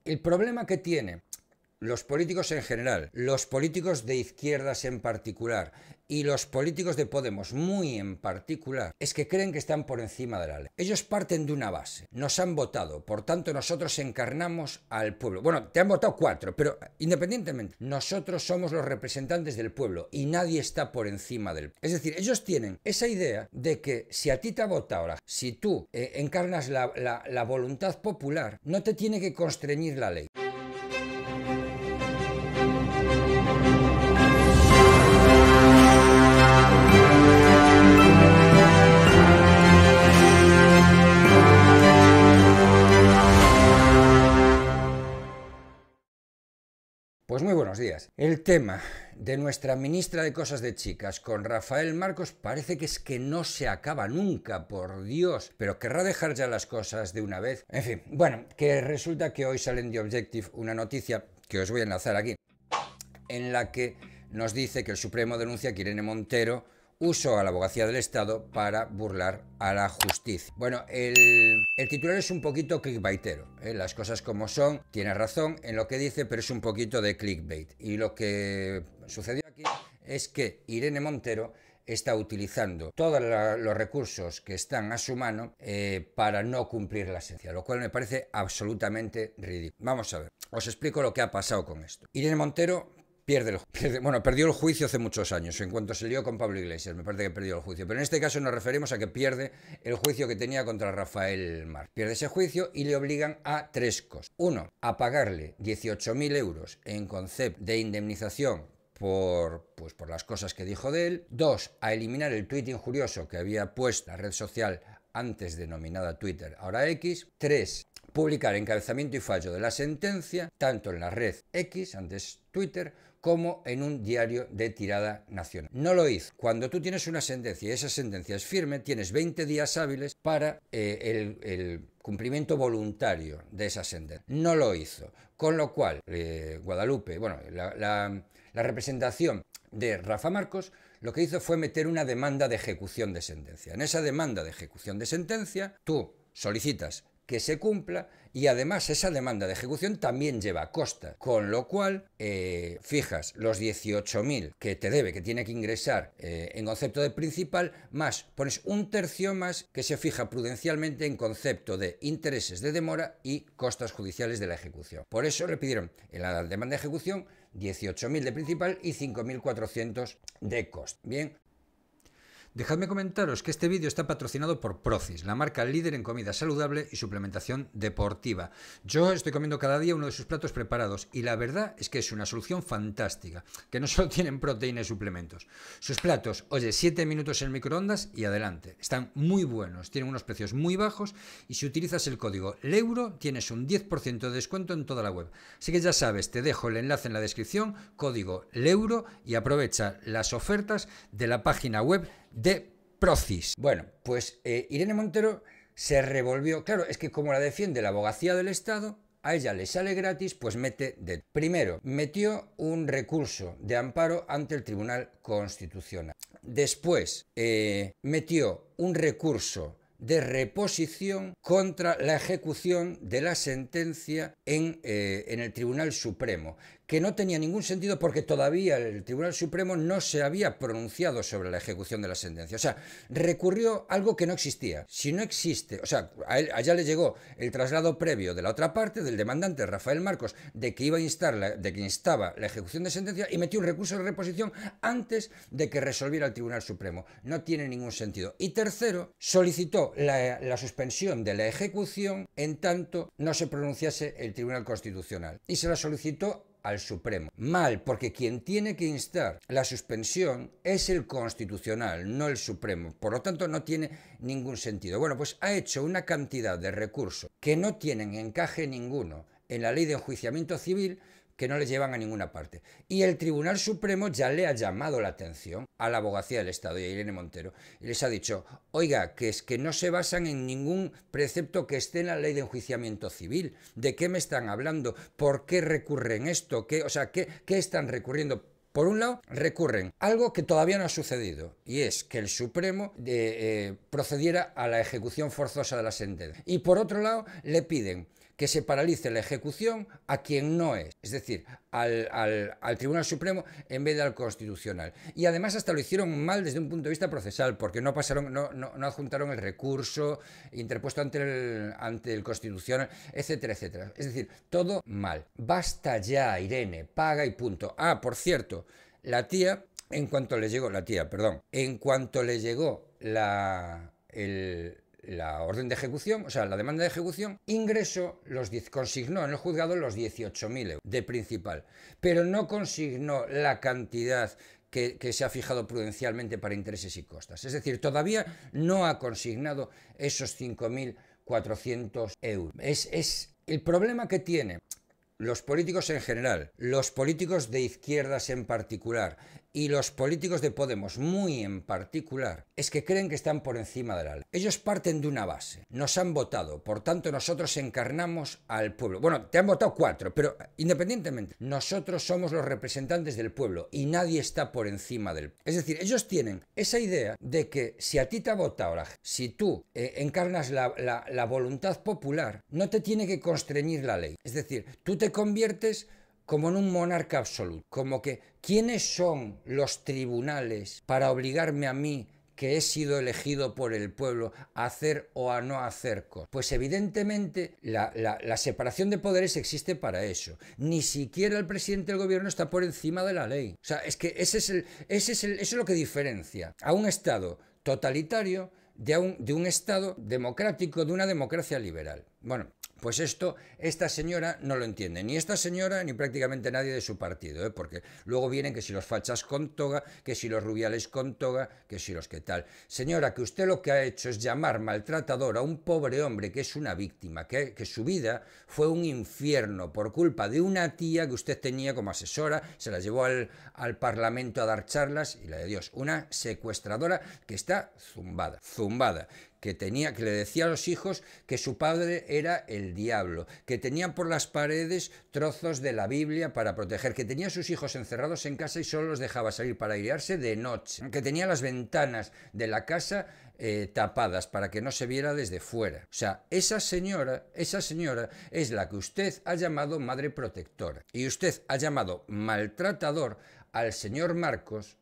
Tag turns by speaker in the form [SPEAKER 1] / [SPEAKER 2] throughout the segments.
[SPEAKER 1] El problema que tiene los políticos en general, los políticos de izquierdas en particular y los políticos de Podemos muy en particular, es que creen que están por encima de la ley. Ellos parten de una base, nos han votado, por tanto nosotros encarnamos al pueblo. Bueno, te han votado 4, pero independientemente, nosotros somos los representantes del pueblo y nadie está por encima del pueblo. Es decir, ellos tienen esa idea de que si a ti te ha votado, si tú encarnas la voluntad popular, no te tiene que constreñir la ley. Pues muy buenos días. El tema de nuestra ministra de Cosas de Chicas con Rafael Marcos parece que es que no se acaba nunca, por Dios. Pero querrá dejar ya las cosas de una vez. En fin, bueno, que resulta que hoy sale en The Objective una noticia que os voy a enlazar aquí, en la que nos dice que el Supremo denuncia que Irene Montero usó a la abogacía del Estado para burlar a la justicia. Bueno, el titular es un poquito clickbaitero, las cosas como son, tiene razón en lo que dice, pero es un poquito de clickbait. Y lo que sucedió aquí es que Irene Montero está utilizando todos los recursos que están a su mano para no cumplir la sentencia, lo cual me parece absolutamente ridículo. Vamos a ver, os explico lo que ha pasado con esto. Irene Montero perdió el juicio hace muchos años, en cuanto se lió con Pablo Iglesias, me parece que perdió el juicio, pero en este caso nos referimos a que pierde el juicio que tenía contra Rafael Marcos. Pierde ese juicio y le obligan a 3 cosas. 1, a pagarle 18.000 euros en concepto de indemnización por las cosas que dijo de él. 2, a eliminar el tuit injurioso que había puesto la red social antes denominada Twitter, ahora X. 3, publicar encabezamiento y fallo de la sentencia, tanto en la red X, antes Twitter, como en un diario de tirada nacional. No lo hizo. Cuando tú tienes una sentencia y esa sentencia es firme, tienes 20 días hábiles para el cumplimiento voluntario de esa sentencia. No lo hizo. Con lo cual, Guadalupe, bueno, la representación de Rafa Marcos, lo que hizo fue meter una demanda de ejecución de sentencia. En esa demanda de ejecución de sentencia, tú solicitas que se cumpla y además esa demanda de ejecución también lleva costas, con lo cual fijas los 18.000 que te debe, que tiene que ingresar en concepto de principal, más pones un tercio más que se fija prudencialmente en concepto de intereses de demora y costas judiciales de la ejecución. Por eso le pidieron en la demanda de ejecución 18.000 de principal y 5.400 de coste. Bien. Dejadme comentaros que este vídeo está patrocinado por Procis, la marca líder en comida saludable y suplementación deportiva. Yo estoy comiendo cada día uno de sus platos preparados y la verdad es que es una solución fantástica, que no solo tienen proteína y suplementos. Sus platos, oye, 7 minutos en microondas y adelante. Están muy buenos, tienen unos precios muy bajos y si utilizas el código LEURO tienes un 10% de descuento en toda la web. Así que ya sabes, te dejo el enlace en la descripción, código LEURO y aprovecha las ofertas de la página web de Procis. Bueno, pues Irene Montero se revolvió. Claro, es que como la defiende la abogacía del Estado, a ella le sale gratis, pues primero, metió un recurso de amparo ante el Tribunal Constitucional. Después, metió un recurso de reposición contra la ejecución de la sentencia en el Tribunal Supremo, que no tenía ningún sentido porque todavía el Tribunal Supremo no se había pronunciado sobre la ejecución de la sentencia. O sea, recurrió algo que no existía. Si no existe, o sea, allá le llegó el traslado previo de la otra parte, del demandante Rafael Marcos, de que instaba la ejecución de sentencia y metió un recurso de reposición antes de que resolviera el Tribunal Supremo. No tiene ningún sentido. Y tercero, solicitó la suspensión de la ejecución en tanto no se pronunciase el Tribunal Constitucional. Y se la solicitó al Supremo. Mal, porque quien tiene que instar la suspensión es el Constitucional, no el Supremo. Por lo tanto, no tiene ningún sentido. Bueno, pues ha hecho una cantidad de recursos que no tienen encaje ninguno en la ley de enjuiciamiento civil, que no le llevan a ninguna parte. Y el Tribunal Supremo ya le ha llamado la atención a la abogacía del Estado y a Irene Montero y les ha dicho, oiga, que es que no se basan en ningún precepto que esté en la ley de enjuiciamiento civil. ¿De qué me están hablando? ¿Por qué recurren esto? ¿Qué están recurriendo? Por un lado, recurren a algo que todavía no ha sucedido, y es que el Supremo procediera a la ejecución forzosa de la sentencia. Y por otro lado, le piden que se paralice la ejecución a quien no es decir, al Tribunal Supremo en vez de al Constitucional. Y además hasta lo hicieron mal desde un punto de vista procesal, porque no adjuntaron el recurso interpuesto ante el Constitucional, etcétera, etcétera. Es decir, todo mal. Basta ya, Irene, paga y punto. Ah, por cierto, la tía, en cuanto le llegó la orden de ejecución, o sea, la demanda de ejecución, consignó en el juzgado los 18.000 euros de principal, pero no consignó la cantidad que se ha fijado prudencialmente para intereses y costas. Es decir, todavía no ha consignado esos 5.400 euros. Es el problema que tienen los políticos en general, los políticos de izquierdas en particular y los políticos de Podemos muy en particular, es que creen que están por encima de la ley. Ellos parten de una base. Nos han votado, por tanto nosotros encarnamos al pueblo. Bueno, te han votado 4, pero independientemente, nosotros somos los representantes del pueblo y nadie está por encima del pueblo. Es decir, ellos tienen esa idea de que si a ti te ha votado si tú encarnas la voluntad popular, no te tiene que constreñir la ley. Es decir, tú te conviertes como en un monarca absoluto, como que ¿quiénes son los tribunales para obligarme a mí, que he sido elegido por el pueblo, a hacer o a no hacer cosas? Pues evidentemente la separación de poderes existe para eso. Ni siquiera el presidente del gobierno está por encima de la ley. O sea, es que eso es lo que diferencia a un Estado totalitario de un Estado democrático, de una democracia liberal. Bueno, pues esta señora no lo entiende, ni esta señora ni prácticamente nadie de su partido, porque luego vienen que si los fachas con toga, que si los rubiales con toga, que si los que tal. Señora, que usted lo que ha hecho es llamar maltratador a un pobre hombre que es una víctima, que su vida fue un infierno por culpa de una tía que usted tenía como asesora, se la llevó al Parlamento a dar charlas y la de Dios, una secuestradora que está zumbada. Que le decía a los hijos que su padre era el diablo, que tenían por las paredes trozos de la Biblia para proteger, que tenía a sus hijos encerrados en casa y solo los dejaba salir para airearse de noche, que tenía las ventanas de la casa tapadas para que no se viera desde fuera. O sea, esa señora es la que usted ha llamado madre protectora y usted ha llamado maltratador al señor Marcos,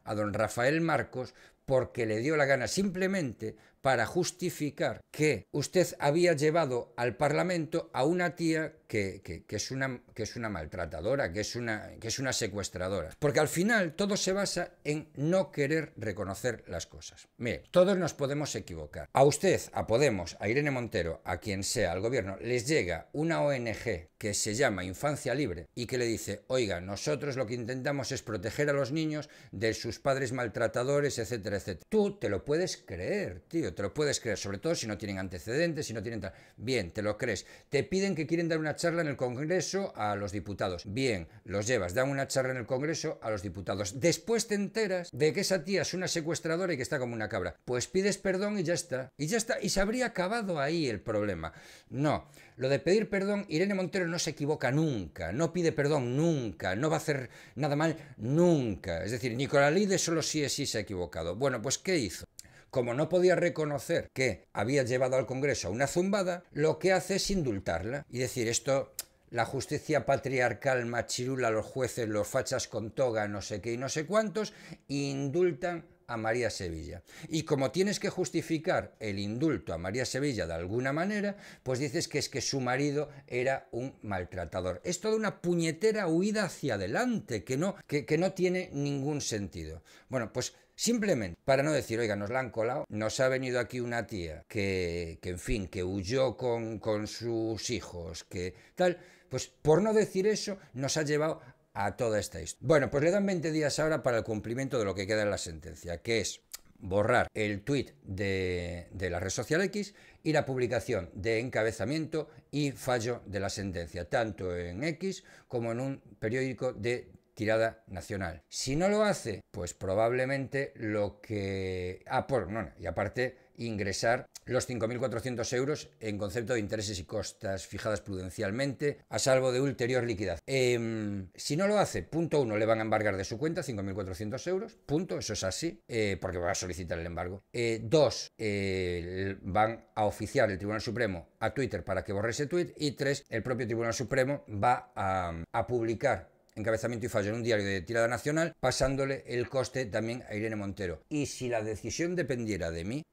[SPEAKER 1] a don Rafael Marcos, porque le dio la gana, simplemente para justificar que usted había llevado al Parlamento a una tía que es una maltratadora, que es una secuestradora. Porque al final todo se basa en no querer reconocer las cosas. Mire, todos nos podemos equivocar. A usted, a Podemos, a Irene Montero, a quien sea, al gobierno, les llega una ONG que se llama Infancia Libre y que le dice, oiga, nosotros lo que intentamos es proteger a los niños de sus padres maltratadores, etcétera, etcétera. Tú te lo puedes creer, tío, te lo puedes creer, sobre todo si no tienen antecedentes, si no tienen tal. Bien, te lo crees. Te piden que quieren dar una charla en el Congreso a los diputados. Bien, los llevas, dan una charla en el Congreso a los diputados. Después te enteras de que esa tía es una secuestradora y que está como una cabra. Pues pides perdón y ya está. Y ya está. Y se habría acabado ahí el problema. No. Lo de pedir perdón, Irene Montero no se equivoca nunca, no pide perdón nunca, no va a hacer nada mal nunca. Es decir, Nicolás Lide solo sí se ha equivocado. Bueno, pues ¿qué hizo? Como no podía reconocer que había llevado al Congreso a una zumbada, lo que hace es indultarla y decir esto, la justicia patriarcal machirula, los jueces, los fachas con toga, no sé qué y no sé cuántos, indultan a María Sevilla. Y como tienes que justificar el indulto a María Sevilla de alguna manera, pues dices que es que su marido era un maltratador. Es toda una puñetera huida hacia adelante que no tiene ningún sentido. Bueno, pues simplemente, para no decir, oiga, nos la han colado, nos ha venido aquí una tía que en fin, que huyó con sus hijos, que tal, pues por no decir eso, nos ha llevado a toda esta historia. Bueno, pues le dan 20 días ahora para el cumplimiento de lo que queda en la sentencia, que es borrar el tuit de la red social X y la publicación de encabezamiento y fallo de la sentencia, tanto en X como en un periódico de tirada nacional. Si no lo hace, pues probablemente lo que... y aparte ingresar los 5.400 euros en concepto de intereses y costas fijadas prudencialmente, a salvo de ulterior liquidación. Si no lo hace, punto 1, le van a embargar de su cuenta 5.400 euros, punto, eso es así, porque va a solicitar el embargo. 2, van a oficiar el Tribunal Supremo a Twitter para que borre ese tweet. Y 3, el propio Tribunal Supremo va a publicar encabezamiento y fallo en un diario de tirada nacional, pasándole el coste también a Irene Montero. Y si la decisión dependiera de mí,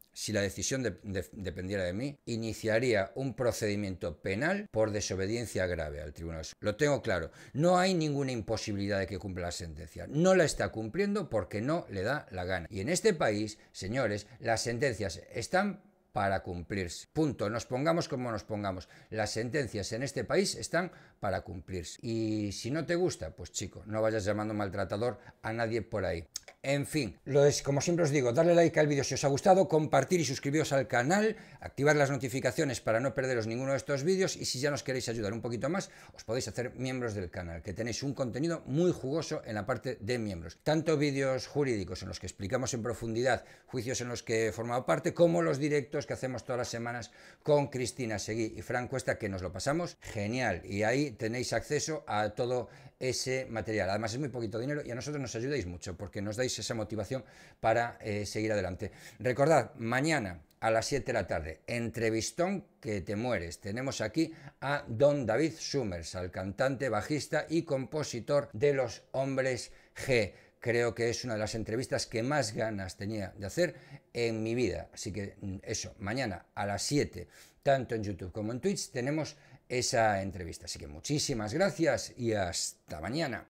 [SPEAKER 1] iniciaría un procedimiento penal por desobediencia grave al tribunal. Lo tengo claro, no hay ninguna imposibilidad de que cumpla la sentencia, no la está cumpliendo porque no le da la gana. Y en este país, señores, las sentencias están para cumplirse. Punto. Nos pongamos como nos pongamos. Las sentencias en este país están para cumplirse. Y si no te gusta, pues chico, no vayas llamando maltratador a nadie por ahí. En fin, como siempre os digo, darle like al vídeo si os ha gustado, compartir y suscribiros al canal, activar las notificaciones para no perderos ninguno de estos vídeos, y si ya nos queréis ayudar un poquito más, os podéis hacer miembros del canal, que tenéis un contenido muy jugoso en la parte de miembros. Tanto vídeos jurídicos en los que explicamos en profundidad juicios en los que he formado parte, como los directos que hacemos todas las semanas con Cristina Seguí y Fran Cuesta, que nos lo pasamos genial, y ahí tenéis acceso a todo ese material. Además es muy poquito dinero y a nosotros nos ayudáis mucho porque nos dais esa motivación para seguir adelante. Recordad, mañana a las 7 de la tarde, entrevistón que te mueres. Tenemos aquí a don David Summers, al cantante, bajista y compositor de Los Hombres G. Creo que es una de las entrevistas que más ganas tenía de hacer en mi vida. Así que eso, mañana a las 7, tanto en YouTube como en Twitch, tenemos esa entrevista. Así que muchísimas gracias y hasta mañana.